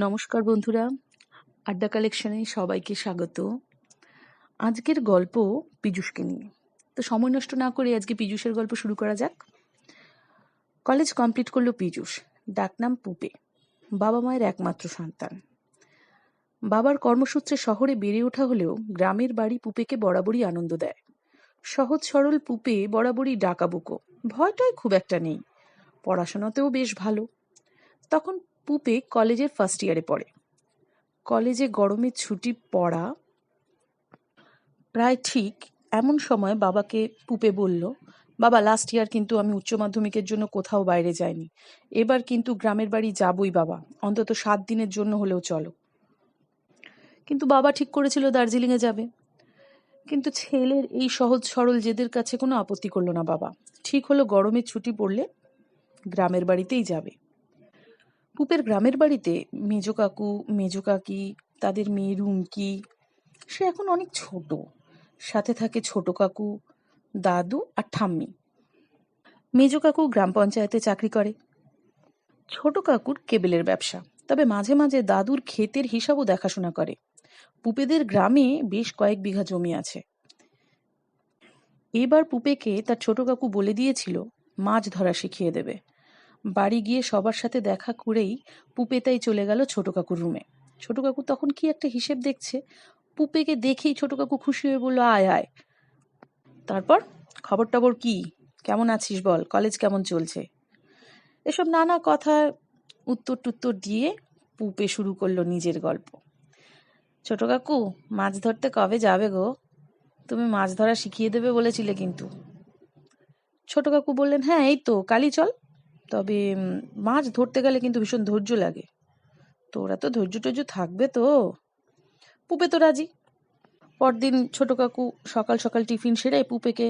নমস্কার বন্ধুরা, আড্ডা কালেকশনে সবাইকে স্বাগত। আজকের গল্প পীযূষকে নিয়ে। তো সময় নষ্ট না করে আজকে পীযূষের গল্প শুরু করা যাক। কলেজ কমপ্লিট করলো পীযূষ, ডাকনাম পুপে, বাবা মায়ের একমাত্র সন্তান। বাবার কর্মসূত্রে শহরে বেড়ে ওঠা হলেও গ্রামের বাড়ি পুপেকে বরাবরই আনন্দ দেয়। সহজ সরল পুপে বরাবরই ডাকাবুকো, ভয়টাই খুব একটা নেই, পড়াশোনাতেও বেশ ভালো। তখন পুপে কলেজের ফার্স্ট ইয়ারে পড়ে। কলেজে গরমের ছুটি পড়া প্রায় ঠিক এমন সময় বাবাকে পুপে বলল, বাবা লাস্ট ইয়ার কিন্তু আমি উচ্চ মাধ্যমিকের জন্য কোথাও বাইরে যাইনি, এবার কিন্তু গ্রামের বাড়ি যাবই বাবা, অন্তত 7 দিনের জন্য হলেও চলো। কিন্তু বাবা ঠিক করেছিল দার্জিলিংয়ে যাবে। কিন্তু ছেলের এই সহজ সরল জেদের কাছে কোনো আপত্তি করলো না বাবা। ঠিক হলো গরমের ছুটি পড়লে গ্রামের বাড়িতেই যাবে। পুপের গ্রামের বাড়িতে মেজো কাকু, মেজো কাকি, তাদের মেয়ে রুমকি, সে এখন অনেক ছোট, সাথে থাকে ছোট কাকু, দাদু আর ঠাম্মি। মেজো কাকু গ্রাম পঞ্চায়েতে চাকরি করে, ছোট কাকুর কেবেলের ব্যবসা, তবে মাঝে মাঝে দাদুর ক্ষেতের হিসাবও দেখাশোনা করে। পুপেদের গ্রামে বেশ কয়েক বিঘা জমি আছে। এবার পুপেকে তার ছোট কাকু বলে দিয়েছিল মাছ ধরা শিখিয়ে দেবে। বাড়ি গিয়ে সবার সাথে দেখা করেই পুপে তাই চলে গেল ছোট কাকুর রুমে। ছোট কাকু তখন কি একটা হিসেব দেখছে। পুপেকে দেখেই ছোট কাকু খুশি হয়ে বলল, আয় আয়। তারপর খবর টবর কি, কেমন আছিস বল, কলেজ কেমন চলছে, এসব নানা কথার উত্তর টুত্তর দিয়ে পুপে শুরু করলো নিজের গল্প। ছোট কাকু, মাছ ধরতে কবে যাবে গো? তুমি মাছ ধরা শিখিয়ে দেবে বলেছিলে কিন্তু। ছোট কাকু বললেন, হ্যাঁ এই তো কালই চল, তবে মাছ ধরতে গেলে কিন্তু ভীষণ ধৈর্য লাগে। তোরা তো ধৈর্য টৈর্য থাকবে তো? পুপে তো রাজি। পরদিন ছোট কাকু সকাল সকাল টিফিন সেরে পুপেকে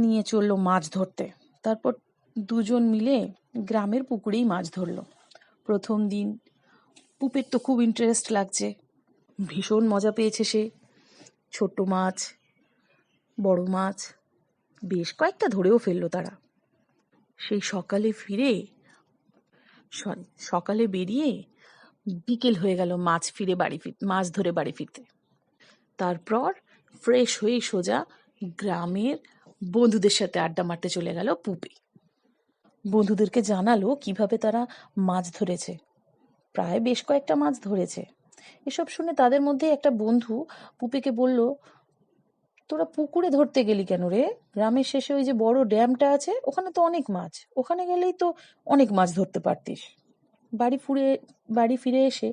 নিয়ে চললো মাছ ধরতে। তারপর দুজন মিলে গ্রামের পুকুরেই মাছ ধরলো। প্রথম দিন পুপের তো খুব ইন্টারেস্ট লাগছে, ভীষণ মজা পেয়েছে সে। ছোট মাছ, বড় মাছ বেশ কয়েকটা ধরেও ফেললো তারা। সেই সকালে বেরিয়ে বিকেল হয়ে গেল মাছ ধরে বাড়ি ফিরতে। তারপর ফ্রেশ হয়ে সোজা গ্রামের বন্ধুদের সাথে আড্ডা মারতে চলে গেল পুপে। বন্ধুদেরকে জানালো কিভাবে তারা মাছ ধরেছে, প্রায় বেশ কয়েকটা মাছ ধরেছে। এসব শুনে তাদের মধ্যে একটা বন্ধু পুপেকে বলল, তোরা পুকুরে ধরতে গেলি কেন রে? গ্রামের শেষে ওই যে বড় ড্যামটা আছে, ওখানে তো অনেক মাছ, ওখানে গেলেই তো অনেক মাছ ধরতে পারতিস। বাড়ি ফিরে এসে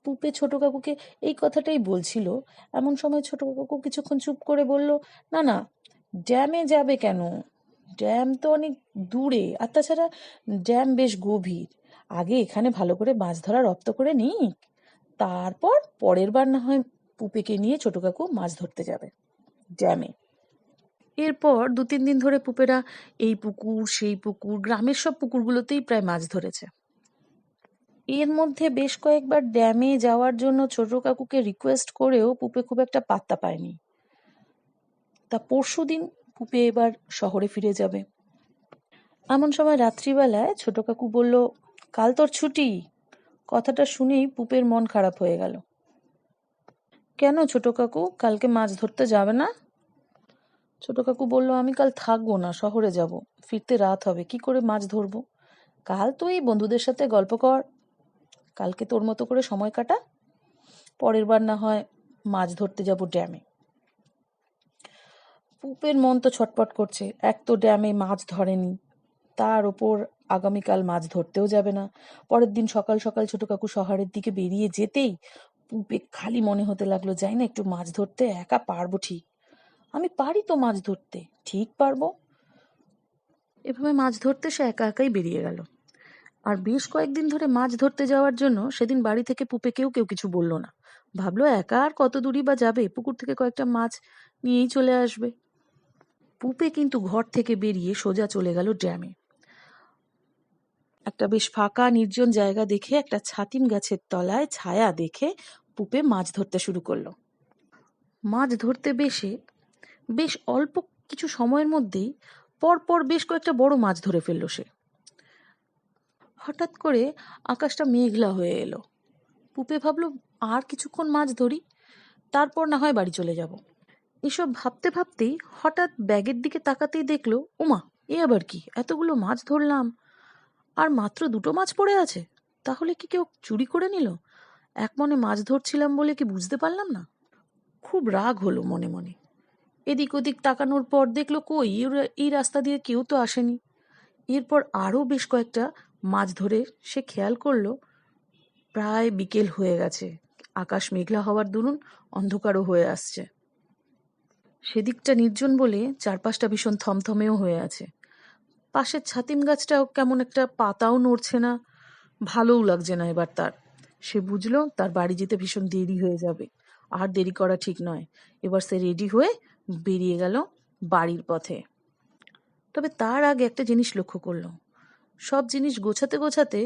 পুপে ছোট কাকুকে এই কথাটাই বলছিল। এমন সময় ছোট কাকু কিছুক্ষণ চুপ করে বলল, না না, ড্যামে যাবে কেন? ড্যাম তো অনেক দূরে, আর তাছাড়া ড্যাম বেশ গভীর। আগে এখানে ভালো করে মাছ ধরা রপ্ত করে নিক, তারপর পরের বার না হয় পুপেকে নিয়ে ছোট কাকু মাছ ধরতে যাবে ড্যামে। এরপর 2-3 দিন ধরে পুপেরা এই পুকুর সেই পুকুর, গ্রামের সব পুকুরগুলোতেই প্রায় মাছ ধরেছে। এর মধ্যে বেশ কয়েকবার ড্যামে যাওয়ার জন্য ছোট কাকুকে রিকোয়েস্ট করেও পুপে খুব একটা পাত্তা পায়নি। তা পরশুদিন পুপে এবার শহরে ফিরে যাবে। এমন সময় রাত্রিবেলায় ছোট কাকু বলল, কাল তোর ছুটি। কথাটা শুনেই পুপের মন খারাপ হয়ে গেল। কেন ছোট কাকু, কালকে মাছ ধরতে যাবে না? ছোট কাকু বলল, আমি কাল থাকবো না, শহরে যাব, ফিরতে রাত হবে, কি করে মাছ ধরবো? কাল তুই বন্ধুদের সাথে গল্প কর, কালকে তোর মতো করে সময় কাটা, পরের বার না হয় মাছ ধরতে যাব ড্যামে। পুপের মন তো ছটপট করছে, এক তো ড্যামে মাছ ধরেনি, তার ওপর আগামীকাল মাছ ধরতেও যাবে না। পরের দিন সকাল সকাল ছোট কাকু শহরের দিকে বেরিয়ে যেতেই পুপে খালি মনে হতে লাগলো, যাই না একটু মাছ ধরতে, একা পারবো ঠিক, আমি পারি তো মাছ ধরতে, ঠিক পারবো। এভাবে মাছ ধরতে সে একা একাই বেরিয়ে গেল। আর বেশ কয়েকদিন ধরে মাছ ধরতে যাওয়ার জন্য সেদিন বাড়ি থেকে পুপেকেও কেউ কিছু বলল না। ভাবলো একা আর কত দূরই বা যাবে, পুকুর থেকে কয়েকটা মাছ নিয়েই চলে আসবে। পুপে কিন্তু ঘর থেকে বেরিয়ে সোজা চলে গেল ড্যামে। একটা বেশ ফাঁকা নির্জন জায়গা দেখে, একটা ছাতিম গাছের তলায় ছায়া দেখে পুপে মাছ ধরতে শুরু করলো। মাছ ধরতে বেশ অল্প কিছু সময়ের মধ্যেই পরপর বেশ কয়েকটা বড় মাছ ধরে ফেললো সে। হঠাৎ করে আকাশটা মেঘলা হয়ে এলো। পুপে ভাবলো আর কিছুক্ষণ মাছ ধরি, তারপর না হয় বাড়ি চলে যাব। এসব ভাবতে ভাবতেই হঠাৎ ব্যাগের দিকে তাকাতেই দেখলো, ওমা, এ আবার কি, এতগুলো মাছ ধরলাম আর মাত্র 2টো মাছ পড়ে আছে। তাহলে কি কেউ চুরি করে নিল? এক মনে মাছ ধরছিলাম বলে কি বুঝতে পারলাম না? খুব রাগ হলো মনে মনে। এদিক ওদিক তাকানোর পর দেখলো কই, এই রাস্তা দিয়ে কেউ তো আসেনি। এরপর আরো বেশ কয়েকটা মাছ ধরে সে খেয়াল করলো প্রায় বিকেল হয়ে গেছে, আকাশ মেঘলা হওয়ার দরুন অন্ধকারও হয়ে আসছে। সেদিকটা নির্জন বলে চারপাশটা ভীষণ থমথমেও হয়ে আছে। পাশের ছাতিম গাছটাও কেমন একটা পাতাও নড়ছে না, ভালোও লাগছে না এবার তার। সে বুঝলো তার বাড়ি যেতে ভীষণ দেরি হয়ে যাবে, আর দেরি করা ঠিক নয়। এবার সে রেডি হয়ে বেরিয়ে গেল বাড়ির পথে। তবে তার আগে একটা জিনিস লক্ষ্য করলো, সব জিনিস গোছাতে গোছাতে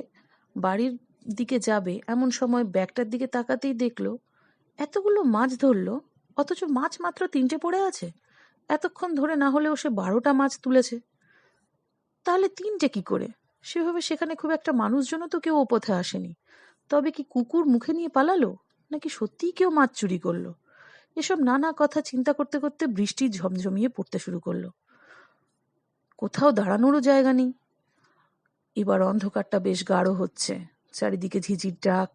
বাড়ির দিকে যাবে এমন সময় ব্যাগটার দিকে তাকাতেই দেখলো এতগুলো মাছ ধরলো, অথচ মাছ মাত্র 3টে পড়ে আছে। এতক্ষণ ধরে না হলেও সে 12টা মাছ তুলেছে, তাহলে 3টে কি করে? সেভাবে সেখানে খুব একটা মানুষজনও তো কেউ ও পথে আসেনি। তবে কি কুকুর মুখে নিয়ে পালালো, নাকি সত্যিই কেউ মাছ চুরি করলো? এসব নানা কথা চিন্তা করতে করতে বৃষ্টি ঝমঝমিয়ে পড়তে শুরু করলো। কোথাও দাঁড়ানোরও জায়গা নেই। এবার অন্ধকারটা বেশ গাঢ় হচ্ছে, চারিদিকে ঝিঝির ডাক,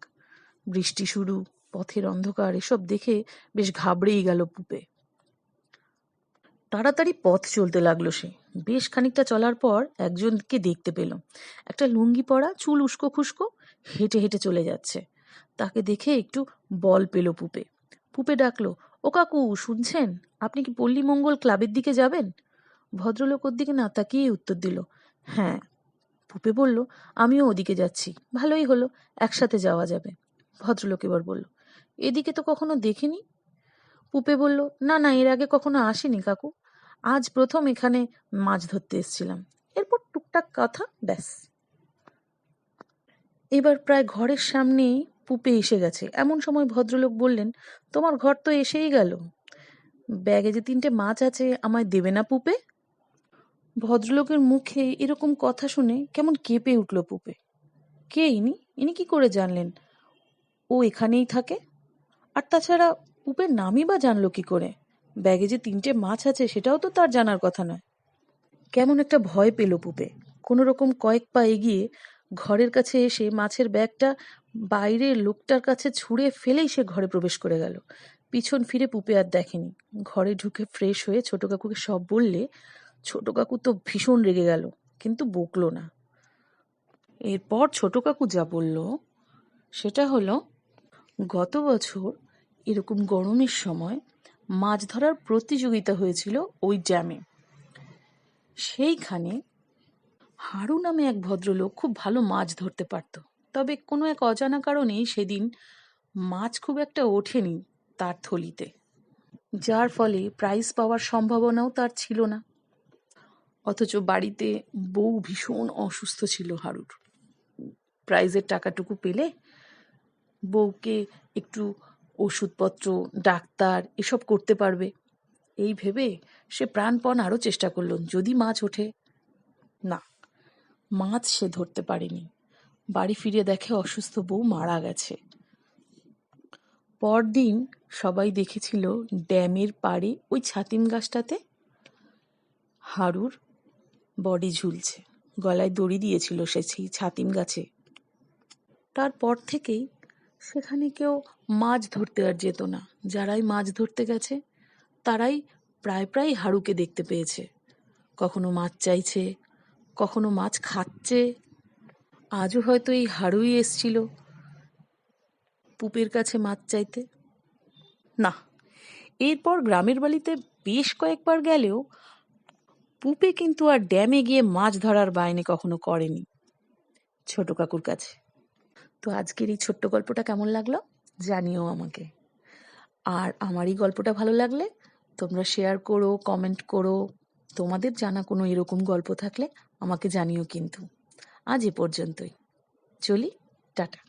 বৃষ্টি শুরু, পথের অন্ধকার, এসব দেখে বেশ ঘাবড়েই গেল পুপে। তাড়াতাড়ি পথ চলতে লাগলো সে। বেশ খানিকটা চলার পর একজনকে দেখতে পেল, একটা লুঙ্গি পরা, চুল উস্কো খুস্কো, হেঁটে হেঁটে চলে যাচ্ছে। তাকে দেখে একটু বল পেল পুপে। পুপে ডাকলো, ও কাকু, শুনছেন? আপনি কি পল্লী মঙ্গল ক্লাবের দিকে যাবেন? ভদ্রলোক ওর দিকে না তাকিয়েই উত্তর দিল, হ্যাঁ। পুপে বলল, আমিও ওদিকে যাচ্ছি। ভালোই হলো, একসাথে যাওয়া যাবে। ভদ্রলোক এবার বলল, এদিকে তো কখনো দেখিনি। পুপে বলল, না না, এর আগে কখনো আসেনি কাকু, আজ প্রথম এখানে মাছ ধরতে এসেছিলাম। এরপর টুকটাক কথা, ব্যাস। এবার প্রায় ঘরের সামনেই পুপে এসে গেছে এমন সময় ভদ্রলোক বললেন, তোমার ঘর তো এসেই গেল, ব্যাগে যে 3টে মাছ আছে আমায় দেবে না পুপে? ভদ্রলোকের মুখে এরকম কথা শুনে কেমন কেঁপে উঠল পুপে। কে ইনি? ইনি কি করে জানলেন ও এখানেই থাকে? আর তাছাড়া পুপের নামই বা জানলো কি করে? ব্যাগে যে 3টে মাছ আছে সেটাও তো তার জানার কথা নয়। কেমন একটা ভয় পেল পুপে। কোনো রকম কয়েক পা এগিয়ে ঘরের কাছে এসে মাছের ব্যাগটা বাইরের লোকটার কাছে ছুঁড়ে ফেলেই সে ঘরে প্রবেশ করে গেল। পিছন ফিরে পুপে আর দেখেনি। ঘরে ঢুকে ফ্রেশ হয়ে ছোট কাকুকে সব বললে ছোট কাকু তো ভীষণ রেগে গেল, কিন্তু বকলো না। এরপর ছোট কাকু যা বলল সেটা হলো, গত বছর এরকম গরমের সময় মাছ ধরার প্রতিযোগিতা হয়েছিল ওই ড্যামে। সেইখানে হারু নামে এক ভদ্রলোক খুব ভালো মাছ ধরতে পারত। তবে কোনো এক অজানা কারণেই সেদিন মাছ খুব একটা ওঠেনি তার থলিতে, যার ফলে প্রাইজ পাওয়ার সম্ভাবনাও তার ছিল না। অথচ বাড়িতে বউ ভীষণ অসুস্থ ছিল হারুর। প্রাইজের টাকাটুকু পেলে বউকে একটু ওষুধপত্র, ডাক্তার এসব করতে পারবে, এই ভেবে সে প্রাণপণ আরও চেষ্টা করল যদি মাছ ওঠে। না, মাছ সে ধরতে পারেনি। বাড়ি ফিরে দেখে অসুস্থ বউ মারা গেছে। পরদিন সবাই দেখেছিল ড্যামের পাড়ে ওই ছাতিম গাছটাতে হারুর বডি ঝুলছে। গলায় দড়ি দিয়েছিল সে সেই ছাতিম গাছে। তারপর থেকেই সেখানে কেউ মাছ ধরতে আর যেত না। যারাই মাছ ধরতে গেছে তারাই প্রায় প্রায় হারুকে দেখতে পেয়েছে। কখনো মাছ চাইছে, কখনো মাছ খাচ্ছে। আজও হয়তো এই হারুই এসছিল পুপের কাছে মাছ চাইতে। না, এরপর গ্রামের বাড়িতে বেশ কয়েকবার গেলেও পুপে কিন্তু আর ড্যামে গিয়ে মাছ ধরার বায়নে কখনো করেনি ছোট কাকুর কাছে। তো আজকের এই ছোট্ট গল্পটা কেমন লাগলো জানিও আমাকে। আর আমার এই গল্পটা ভালো লাগলে তোমরা শেয়ার করো, কমেন্ট করো। তোমাদের জানা কোনো এরকম গল্প থাকলে আমাকে জানিও কিন্তু। আজ এ পর্যন্তই, চলি, টাটা।